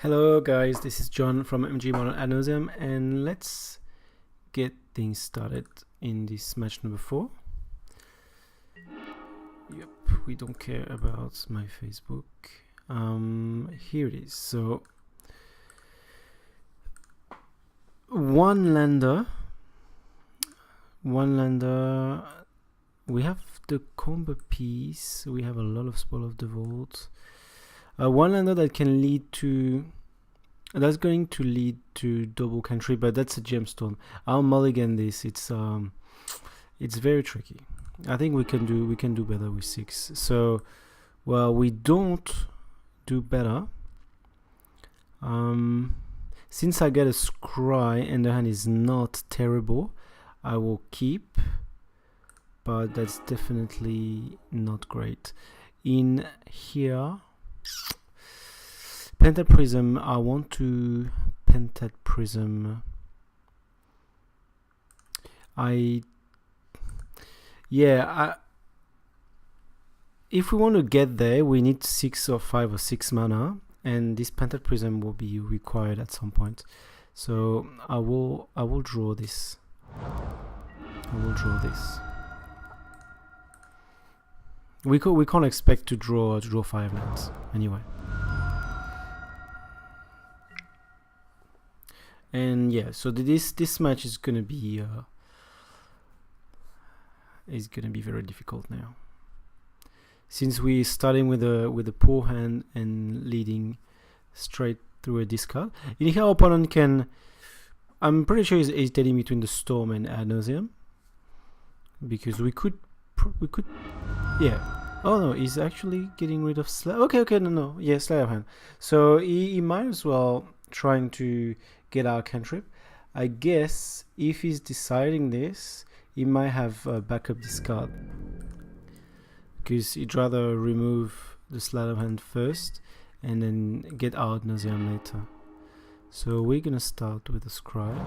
Hello guys, this is John from MtG Modern Ad Nauseam, and let's get things started in this match number 4. Yep, we don't care about my Facebook. Here it is. So one lander. We have the combo piece. We have a lot of Spoil of the Vault. One lander that can lead to, that's going to lead to double country, but that's a gemstone. I'll mulligan this. It's very tricky. I think we can do better with 6. So, well, we don't do better. Since I get a scry and the hand is not terrible, I will keep, but that's definitely not great. In here, Pentat Prism, I want to Pentat Prism. If we want to get there, we need 6 or 5 or 6 mana, and this Pentat Prism will be required at some point. So I will draw this. We can't expect to draw 5 lands anyway. And yeah, so this match is gonna be very difficult now, since we're starting with a poor hand and leading straight through a discard. In here, our opponent can, I'm pretty sure he's hesitating between the Storm and Ad Nauseam, because we could yeah. Oh no, he's actually getting rid of okay, no, yeah, Slayer of Hand. So he might as well trying to get our cantrip. I guess if he's deciding this, he might have a backup discard, because he'd rather remove the Sleight of Hand first and then get out Nauseam later. So we're gonna start with a scry,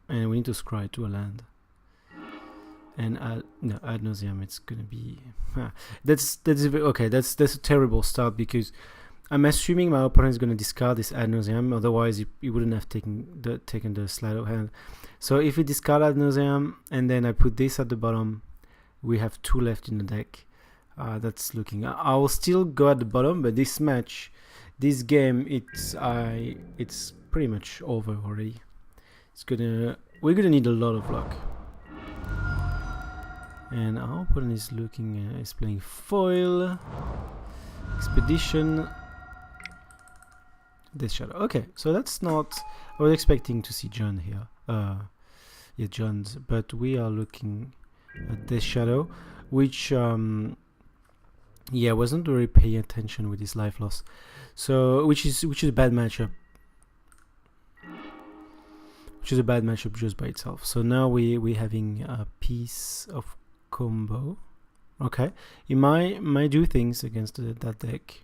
and we need to scry to a land. And Ad Nauseam, it's gonna be that's a terrible start, because I'm assuming my opponent is gonna discard this Ad Nauseam, otherwise he wouldn't have taken the Sleight of Hand. So if we discard Ad Nauseam and then I put this at the bottom, we have 2 left in the deck. That's looking. I will still go at the bottom, but this match, this game, it's pretty much over already. We're gonna need a lot of luck. And our opponent is is playing foil, expedition, Death Shadow. Okay, so that's not. I was expecting to see John here. Yeah, John's, but we are looking at Death Shadow, which yeah, wasn't really paying attention with his life loss. So which is a bad matchup. Which is a bad matchup just by itself. So now we're having a piece of combo. Okay, he might do things against that deck.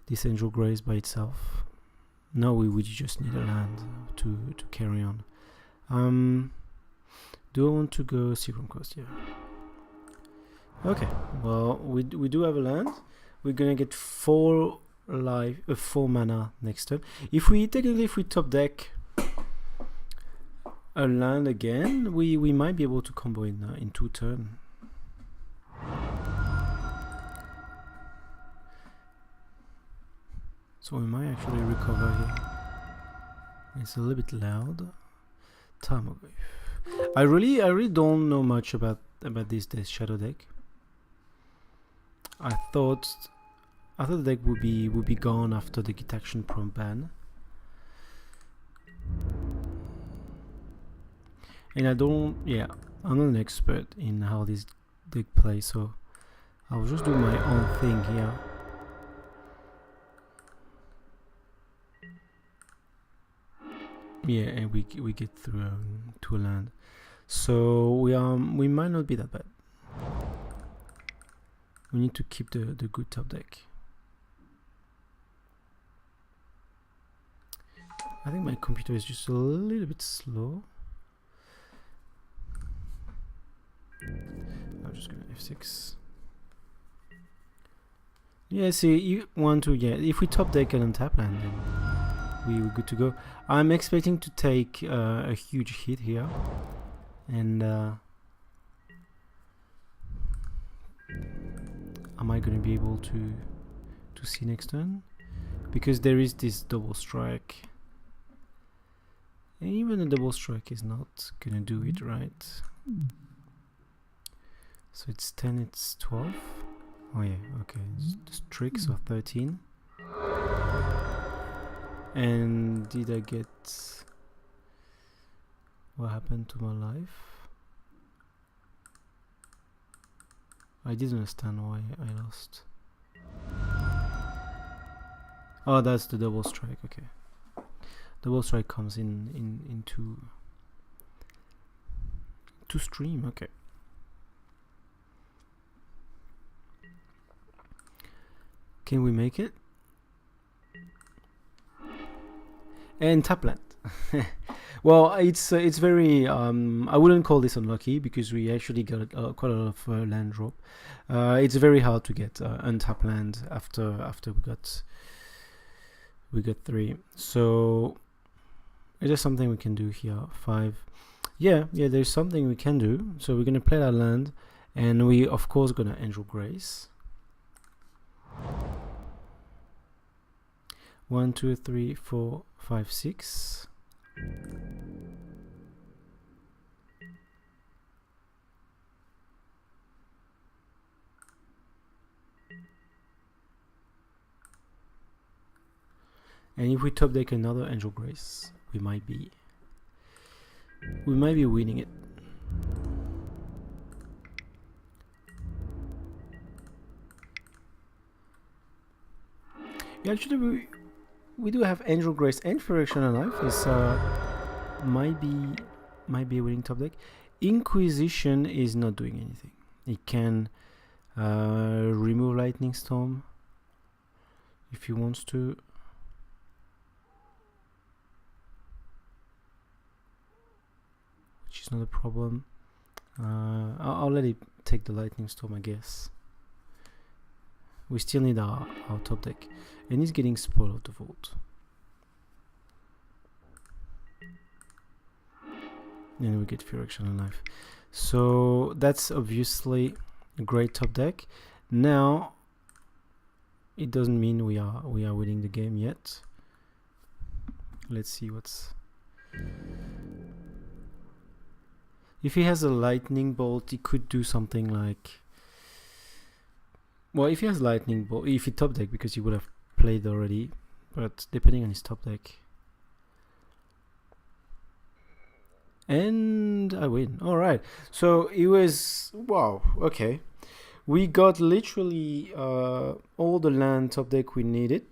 This Angel Grace by itself. No, we just need a land to carry on. Do I want to go Seagram Coast? Yeah. Okay, well, we do have a land. We're gonna get 4 mana next turn. If we top deck a land again, we might be able to combo in 2 turns. So we might actually recover here. It's a little bit loud. Tarmogoyf. I really don't know much about this Death Shadow deck. I thought the deck would be gone after the Get Action Prompt ban. And I'm not an expert in how this deck plays, so I'll just do my own thing here. Yeah, and we get through to a land, so we might not be that bad. We need to keep the good top deck. I think my computer is just a little bit slow. I'm just gonna F6. Yeah, see, you want to, yeah, if we top deck and untap land, then we're good to go. I'm expecting to take a huge hit here, and am I going to be able to see next turn? Because there is this double strike, and even a double strike is not going to do it, right? So it's 10, it's 12. Oh yeah, okay, it's tricks of 13. And did I get... what happened to my life? I didn't understand why I lost. Oh, that's the double strike, okay. Double strike comes into stream, okay. Can we make it? And tap land. Well, it's very I wouldn't call this unlucky because we actually got quite a lot of land drop. It's very hard to get untap land after we got 3. So is there something we can do here? 5. Yeah, there's something we can do. So we're gonna play that land, and we of course gonna Angel Grace. 1, 2, 3, 4, 5, 6. And if we top deck another Angel Grace, we might be winning it. Yeah, actually, we do have Angel Grace and Furiation Alive. This might be a winning top deck. Inquisition is not doing anything. It can remove Lightning Storm if he wants to. Which is not a problem. I'll let it take the Lightning Storm, I guess. We still need our top deck. And he's getting spoiled of the vault. And we get Furiation Alive. So that's obviously a great top deck. Now it doesn't mean we are winning the game yet. Let's see what's... If he has a lightning bolt, he could do something like... Well, if he has lightning bolt, if he top deck, because he would have played already, but depending on his top deck. And I win. Alright, so it was... Wow, okay. We got literally all the land top deck we needed.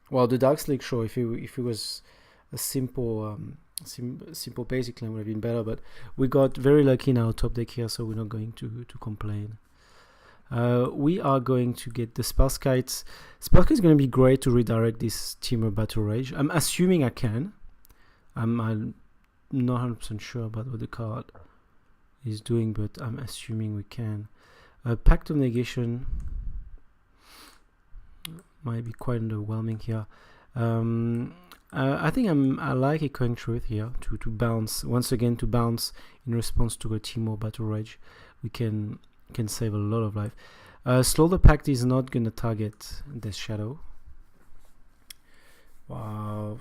Well, the Dark Slick Show, if it was a simple basic land would have been better, but we got very lucky in our top deck here, so we're not going to complain. We are going to get the Spellskite. Spellskite is going to be great to redirect this Teamer Battle Rage. I'm assuming I can. I'm not 100% sure about what the card is doing, but I'm assuming we can. Pact of Negation might be quite underwhelming here. I think I like Echoing Truth here to bounce once again, to bounce in response to a Teamer Battle Rage. We can save a lot of life. Slow the Pact is not gonna target Death Shadow. Wow.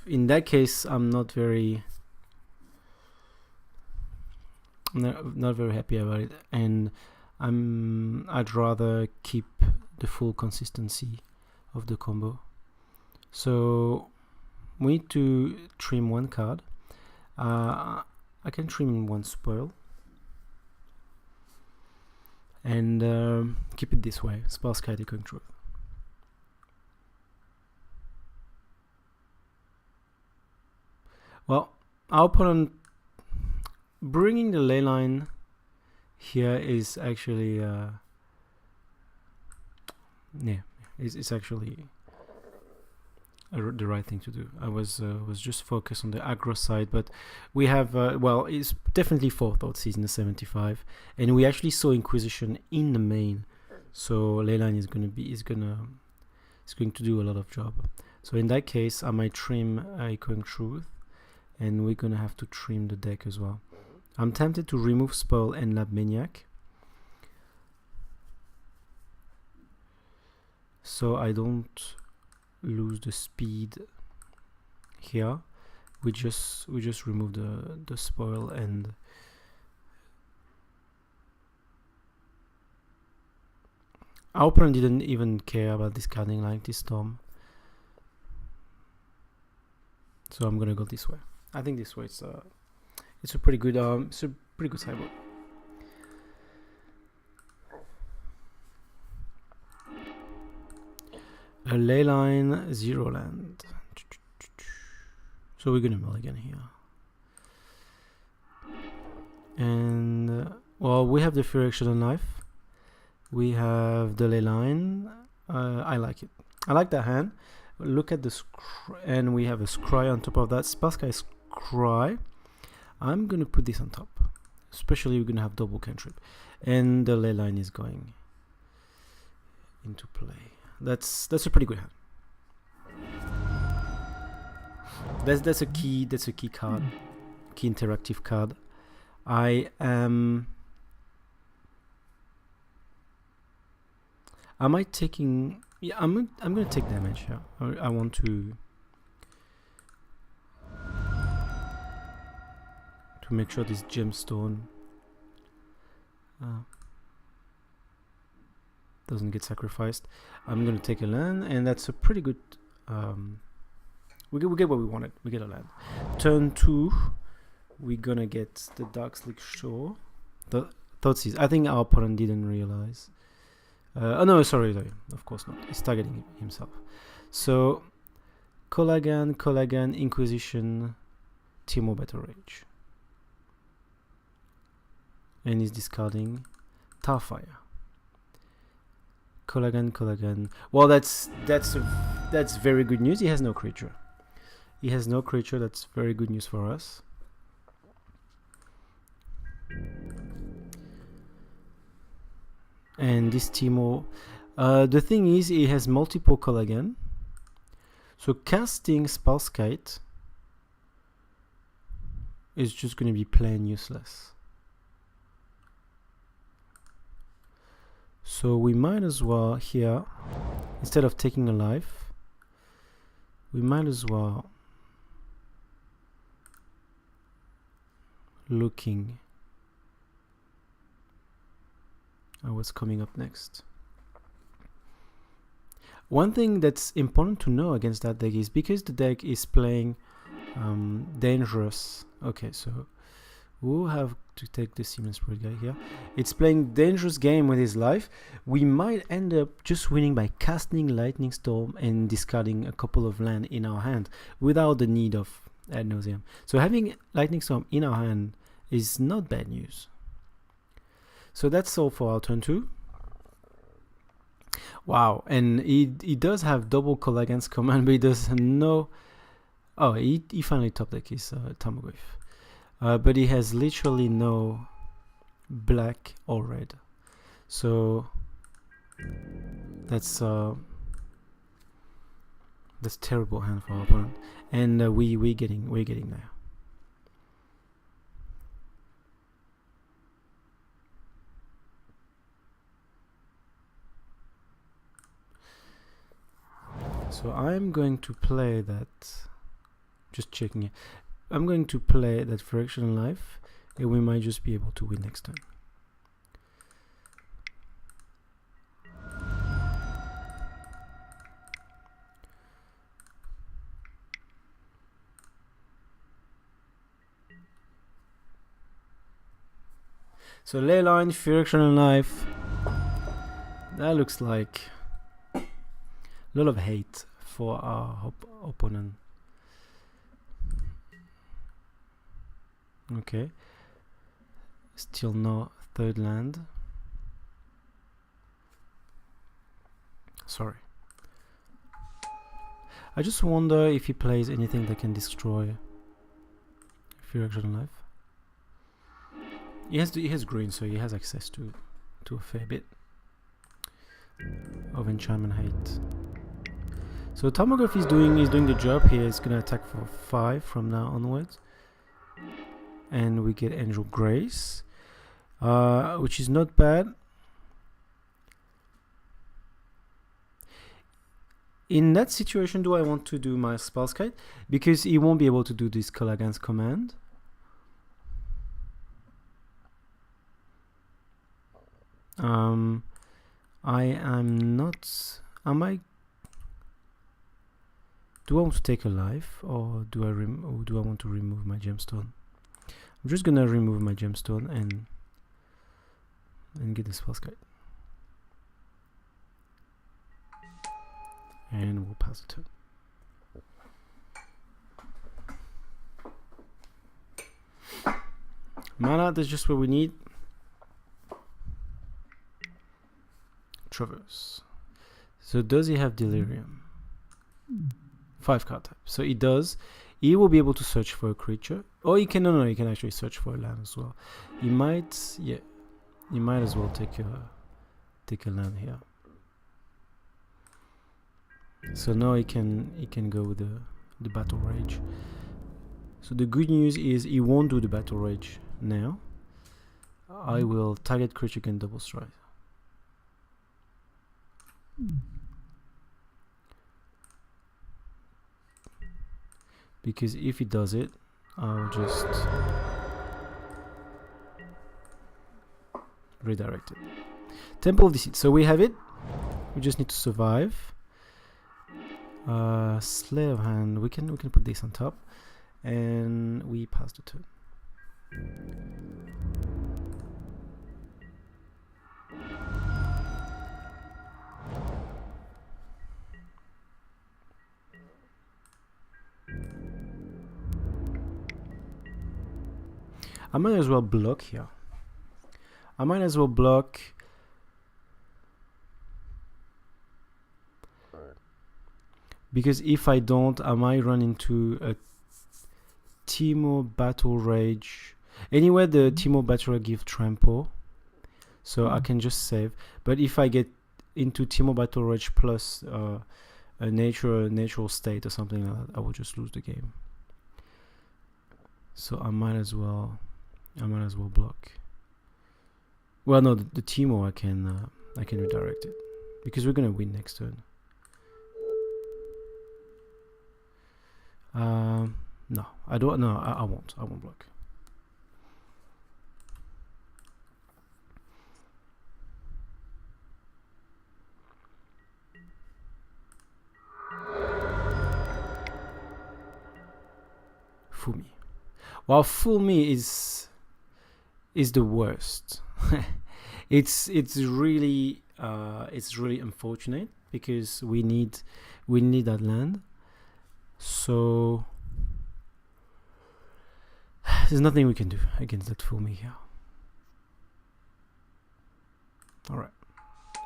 In that case, I'm not very happy about it, and I'd rather keep the full consistency of the combo. So we need to trim one card. I can trim one spoil and keep it this way. Spellskite Echoing Truth. Well, our opponent bringing the ley line here is actually it's actually the right thing to do. I was just focused on the aggro side, but we have well, it's definitely Forethought Season 75, and we actually saw Inquisition in the main, So leyline is going to do a lot of job. So in that case, I might trim Echoing Truth, and we're gonna have to trim the deck as well. I'm tempted to remove Spoil and Lab Maniac, so I don't lose the speed here. We just remove the Spoil, and our opponent didn't even care about discarding Lightning Storm. So I'm gonna go this way. I think this way it's a pretty good sideboard. A leyline 0 land. So we're gonna mulligan here. And well, we have the Phyrexian Knife. We have the leyline. I like it. I like that hand. Look at the and we have a Scry on top of that. Spellsky Scry. I'm gonna put this on top. Especially we're gonna have double cantrip, and the leyline is going into play. That's a pretty good hand. That's a key card, key interactive card. I might taking. Yeah, I'm gonna take damage here. I want to make sure this gemstone doesn't get sacrificed. I'm gonna take a land, and that's a pretty good. We get what we wanted. We get a land. Turn 2, we're gonna get the Darkslick Shore. The Thoughtseize. I think our opponent didn't realize. Oh no, sorry, of course not. He's targeting himself. So, Collagan, Inquisition, Timo Battle Rage. And he's discarding Tarfire. Collagan. Well, that's very good news. He has no creature. That's very good news for us. And this Timo, the thing is, he has multiple Collagan, so casting Spellskite is just going to be plain useless. So we might as well here, instead of taking a life, we might as well looking at what's coming up next. One thing that's important to know against that deck is because the deck is playing dangerous. Okay, so we'll have to take the Seaman Spirit guy here. It's playing dangerous game with his life. We might end up just winning by casting Lightning Storm and discarding a couple of land in our hand without the need of Ad Nauseam. So having Lightning Storm in our hand is not bad news. So that's all for our turn 2. Wow, and he does have double Collagan's command, but he doesn't know. Oh, he finally top deck his Tarmogoyf. But he has literally no black or red. So that's terrible hand for our opponent. And we're getting there. So I'm going to play that, just checking it. I'm going to play that Phyrexian Life, and we might just be able to win next turn. So leyline, Phyrexian Life. That looks like a lot of hate for our opponent. Okay, still no third land. Sorry. I just wonder if he plays anything that can destroy Phyrexian Life. He has green, so he has access to a fair bit. of enchantment hate. So Tarmogoyf is doing the job here. It's gonna attack for 5 from now onwards, and we get Angel Grace, which is not bad. In that situation, do I want to do my Spellskite? Because he won't be able to do this Callaghan's command. I am not. Am I? Do I want to take a life, or do I want to remove my gemstone? I'm just gonna remove my gemstone and get the Spellskite. And we'll pass the turn. Mana, that's just what we need. Traverse. So does he have Delirium? 5 card type. So he does. He will be able to search for a creature. Or he can, no, he can actually search for a land as well. He might, yeah. He might as well take a land here. So now he can go with the Battle Rage. So the good news is he won't do the Battle Rage now. I will target creature can double strike. Because if he does it, I'll just redirect it. Temple of Deceit. So we have it. We just need to survive. Slayer of Hand. We can put this on top, and we pass the turn. I might as well block here. I might as well block. Because if I don't, I might run into a Teemo Battle Rage. Anyway, the Teemo Battle Rage gives trample, so I can just save. But if I get into Teemo Battle Rage plus a natural state or something like that, I will just lose the game. So I might as well block. Well, no, the Teemo I can redirect it because we're gonna win next turn. No, I don't. No, I won't. I won't block. Fool me. Well, fool me is the worst. it's really unfortunate because we need that land. So there's nothing we can do against that fool me here. Alright.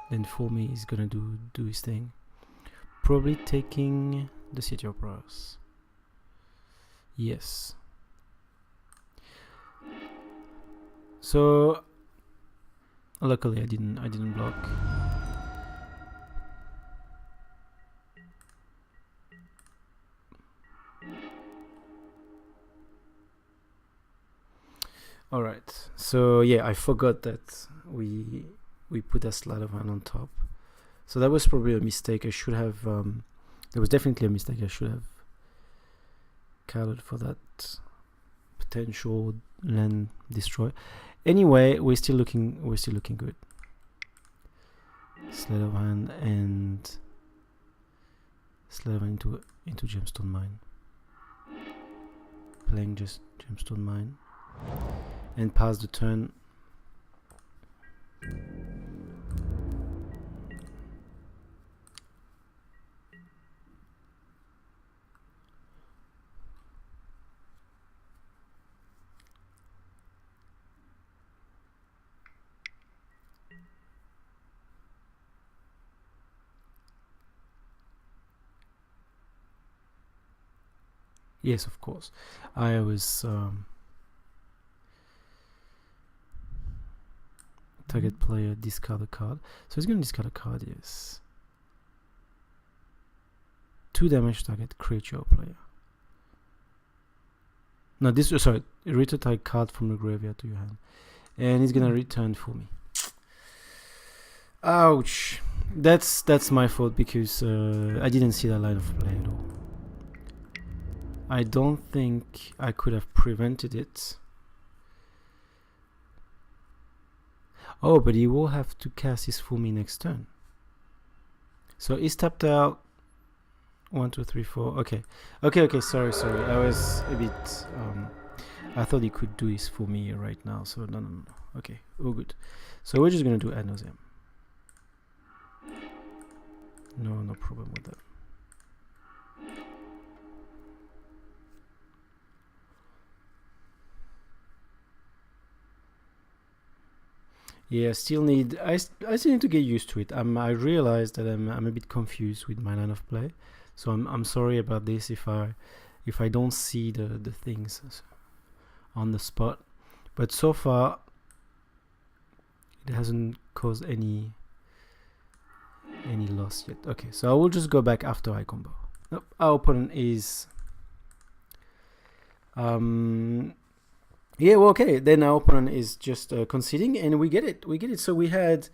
Then fool me is gonna do his thing. Probably taking the City of Brass. Yes. So luckily I didn't block. Alright, so yeah, I forgot that we put a Sleight of Hand on top. So that was probably a mistake. I should have, there was definitely a mistake. I should have counted for that potential land destroy. Anyway, we're still looking good. Sleight of Hand and Sleight of Hand into Gemstone Mine. Playing just Gemstone Mine. And pass the turn. Yes, of course. I was target player discard a card. So he's going to discard a card, yes. 2 damage target creature or player. No, this, sorry, return target card from the graveyard to your hand. And he's going to return for me. Ouch. That's my fault because I didn't see that line of play at all. I don't think I could have prevented it. Oh, but he will have to cast his for me next turn. So he's tapped out. 1, 2, 3, 4. Okay. Sorry. I was a bit. I thought he could do this for me right now. So no. Okay, all good. So we're just gonna do Ad Nauseam. No problem with that. Yeah, I still need to get used to it. I realized that I'm a bit confused with my line of play, so I'm sorry about this if I don't see the things on the spot. But so far, it hasn't caused any loss yet. Okay, so I will just go back after I combo. Nope, our opponent is yeah, well, okay, then our opponent is just conceding, and we get it. So we had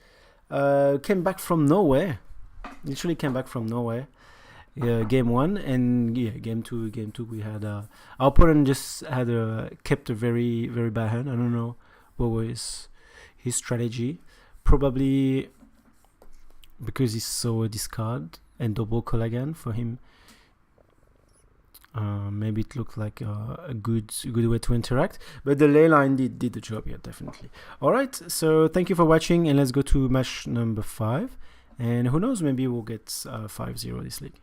came back from nowhere, literally came back from nowhere. Game 1, and yeah, game 2 we had our opponent just had kept a very bad hand. I don't know what was his strategy, probably because he saw a discard and double call again for him. Maybe it looked like a good way to interact, but the ley line did the job here, definitely. Alright, so thank you for watching, and let's go to match number 5, and who knows, maybe we'll get 5-0 this league.